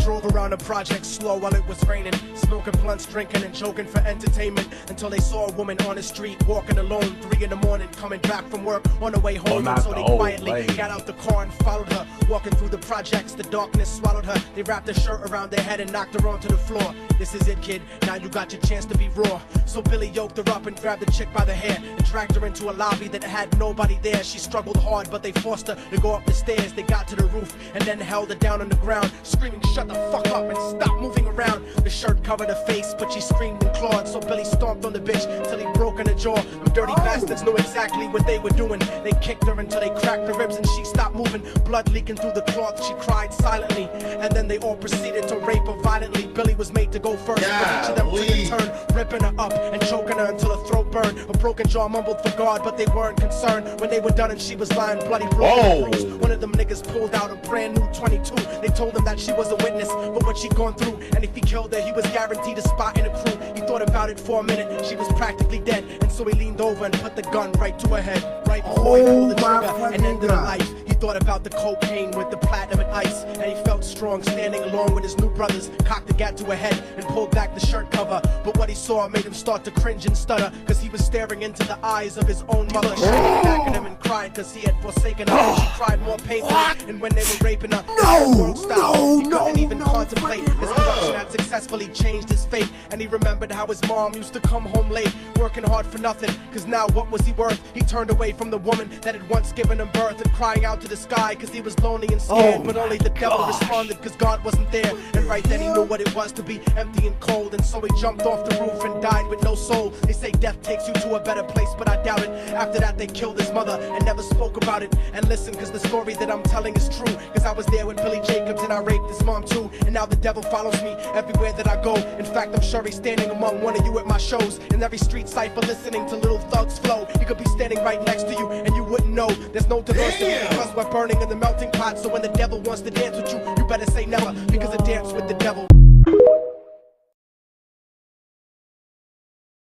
drove around the project slow while it was raining, smoking blunts, drinking and joking for entertainment, until they saw a woman on the street walking alone, 3 in the morning, coming back from work on her way home. And so they quietly got out the car and followed her, walking through the projects. The darkness swallowed her. They wrapped her shirt around their head and knocked her onto the floor. This is it, kid, now you got your chance to be raw. So Billy yoked her up and grabbed the chick by the hair and dragged her into a lobby that had nobody there. She struggled hard, but they forced her to go up the stairs. They got to the roof and then held her down on the ground, screaming, "Shut the fuck up and stop moving around." The shirt covered her face, but she screamed and clawed. So Billy stomped on the bitch till he broke in her jaw. Them dirty bastards knew exactly what they were doing. They kicked her until they cracked her ribs and she stopped moving, blood leaking through the cloth. She cried silently, and then they all proceeded to rape her violently. Billy was made to go first, but each of them took a turn, ripping her up and choking her until her throat burned. Her broken jaw mumbled for God, but they weren't concerned when they were done and she was lying bloody, broken and bruised. One of them niggas pulled out a brand new 22. They told him that she was a witness for what she'd gone through, and if he killed her, he was guaranteed a spot in the crew. He thought about it for a minute. She was practically dead, and so he leaned over and put the gun right to her head, right before he pulled the trigger and ended her life. He thought about the cocaine with the platinum and ice, and he felt strong standing along with his new brothers. Cocked the gat to her head and pulled back the shirt cover, but what he saw made him start to cringe and stutter, cause he was staring into the eyes of his own mother. She looked back at him and cried cause he had forsaken her. She cried more painfully, and when they were raping her, he couldn't even contemplate. His corruption had successfully changed his fate, and he remembered how his mom used to come home late, working hard for nothing, cause now what was he worth? He turned away from the woman that had once given him birth, and crying out to the sky cause he was lonely and scared. But only the devil responded cause God wasn't there, and right then he knew what it was to be empty and cold, and so he jumped off the roof and died with no soul. They say death takes you to a better place, but I doubt it. After that they killed his mother and never spoke about it. And listen, cause the story that I'm telling is true, cause I was there with Billy Jacobs and I raped his mom too, and now the devil follows me everywhere that I go. In fact, I'm sure he's standing among one of you at my shows, in every street cipher listening to Little Thug's flow. He could be standing right next to you and you wouldn't know. There's no diversity because we're burning in the melting pot. So when the devil wants to dance with you, you better say never, because a dance with the devil.